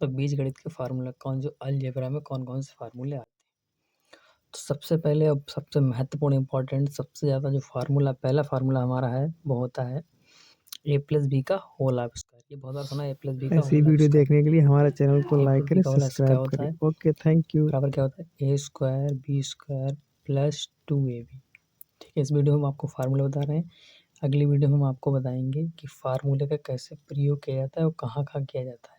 तो बीजगणित के फार्मूला जो अलजेब्रा में कौन-कौन से फार्मूले आते हैं। तो सबसे पहले अब सबसे महत्वपूर्ण इम्पोर्टेंट सबसे ज़्यादा जो पहला फार्मूला हमारा है वो होता है a प्लस बी का होल ऑफ स्क्वायर। ये बहुत बार सुना है, a प्लस बी का ऐसी होल ऑफ वीडियो स्क्वायर। देखने के लिए हमारे चैनल को a लाइक प्लस बी करें, का होल क्या सब्सक्राइब होता करें। है, ओके, थैंक यू। बराबर क्या होता है a square B square plus 2ab। ठीक है, इस वीडियो में हम आपको फार्मूला बता रहे हैं। अगली वीडियो में हम आपको बताएंगे कि फार्मूले का कैसे प्रयोग किया जाता है और कहाँ किया जाता है,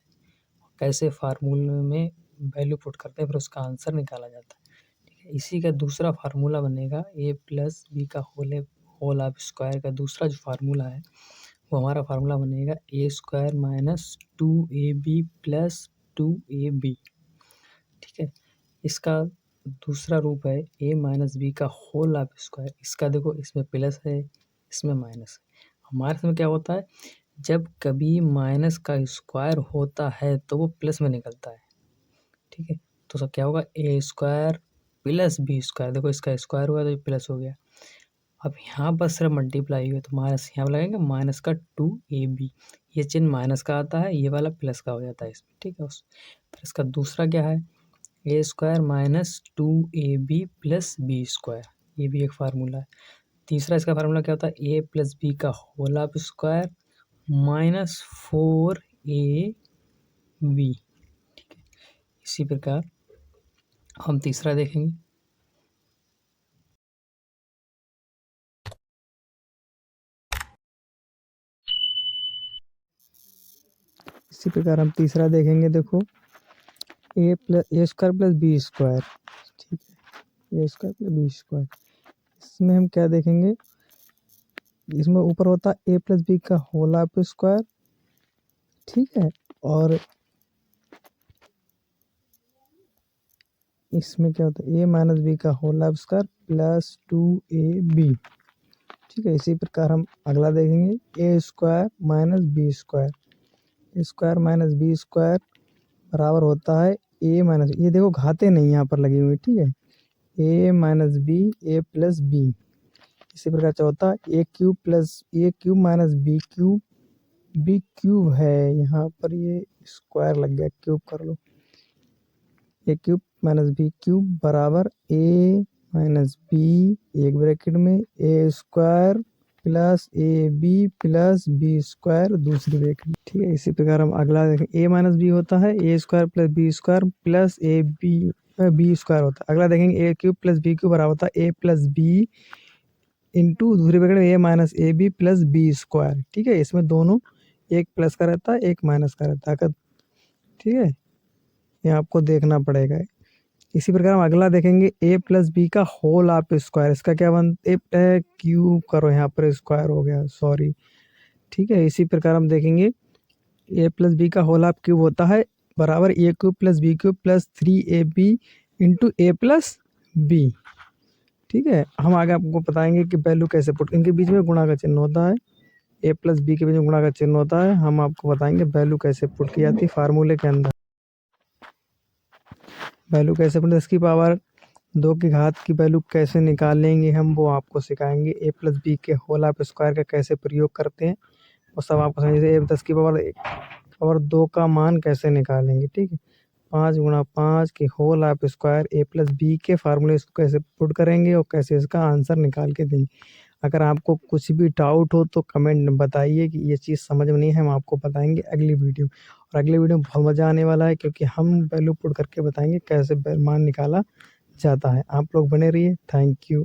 कैसे फार्मूले में वैल्यू पुट करते हैं फिर उसका आंसर निकाला जाता है। ठीक है, इसी का दूसरा फार्मूला बनेगा a प्लस बी का होल ऑफ स्क्वायर का दूसरा जो फार्मूला है वो हमारा फार्मूला बनेगा a square minus 2ab plus 2ab। ठीक है, इसका दूसरा रूप है a माइनस बी का होल ऑफ स्क्वायर। इसका देखो, इसमें प्लस है इसमें माइनस है। हमारे इसमें क्या होता है, जब कभी माइनस का स्क्वायर होता है तो वो प्लस में निकलता है। ठीक है, तो सब क्या होगा a square plus B square. देखो इसका स्क्वायर हुआ तो ये प्लस हो गया। अब यहाँ पर सिर्फ मल्टीप्लाई हुआ तो माइनस यहाँ लगेगा माइनस का 2ab। ये चिन्ह माइनस का आता है, ये वाला प्लस का हो जाता है इसमें। ठीक है, फिर इसका दूसरा क्या है a square minus 2ab plus B square. ये भी एक फार्मूला है। तीसरा इसका फार्मूला क्या होता है a प्लस बी का whole of square minus 4ab। ठीक है, इसी प्रकार हम तीसरा देखेंगे। इसी प्रकार हम तीसरा देखेंगे। देखो A square plus B square. ठीक है, A square plus B square. इसमें हम क्या देखेंगे, इसमें ऊपर होता है ए प्लस बी का होल ऑफ स्क्वायर। ठीक है, और इसमें क्या होता है ए माइनस बी का whole of square plus 2ab। ठीक है, इसी प्रकार हम अगला देखेंगे A square minus B square. A square minus B square बराबर होता है ए माइनस, ये देखो घाते नहीं यहाँ पर लगी हुई। ठीक है, A minus B A plus B. इसी प्रकार चौथा A cube minus B cube. B cube है यहाँ पर, ये स्क्वायर लग गया, क्यूब कर लो। A cube minus B cube बराबर ए माइनस बी एक ब्रैकेट में A square plus A B plus B square दूसरी ब्रैकेट में। ठीक है, इसी प्रकार हम अगला देखें ए माइनस बी होता है A square plus B square plus A B square होता है। अगला देखेंगे A cube plus B cube बराबर होता है ए प्लस बी इंटू दूसरी ब्रैकेट में A minus A B plus B square. ठीक है, इसमें दोनों एक प्लस का रहता है एक माइनस का रहता है। ठीक है, ये आपको देखना पड़ेगा। इसी प्रकार हम अगला देखेंगे ए प्लस बी का होल ऑफ स्क्वायर। इसका क्या बनता क्यूब करो, यहाँ पर स्क्वायर हो गया, सॉरी। ठीक है, इसी प्रकार हम देखेंगे ए प्लस बी का होल ऑफ क्यूब होता है बराबर A cube plus B cube plus 3ab into A plus B. ठीक है, हम आगे आपको बताएंगे कि वैल्यू कैसे पुट, इनके बीच में गुणा का चिन्ह होता है, ए प्लस बी के बीच में गुणा का चिन्ह होता है। हम आपको बताएंगे वैल्यू कैसे पुट की जाती है फार्मूले के अंदर। वैल्यू कैसे पुट, 10 की पावर 2 की घात की वैल्यू कैसे निकालेंगे हम, वो आपको सिखाएंगे। ए प्लस बी के होल ऑफ स्क्वायर का कैसे प्रयोग करते हैं वो सब आपको समझिए। ए 10 की पावर 2 का मान कैसे निकालेंगे। ठीक है, 5 गुणा 5 के whole of square A plus B के फार्मूले इसको कैसे पुट करेंगे और कैसे इसका आंसर निकाल के देंगे। अगर आपको कुछ भी डाउट हो तो कमेंट में बताइए कि ये चीज़ समझ में नहीं है, हम आपको बताएंगे अगली वीडियो। और अगली वीडियो में बहुत मज़ा आने वाला है क्योंकि हम वैल्यू पुट करके बताएंगे कैसे मान निकाला जाता है। आप लोग बने रहिए, थैंक यू।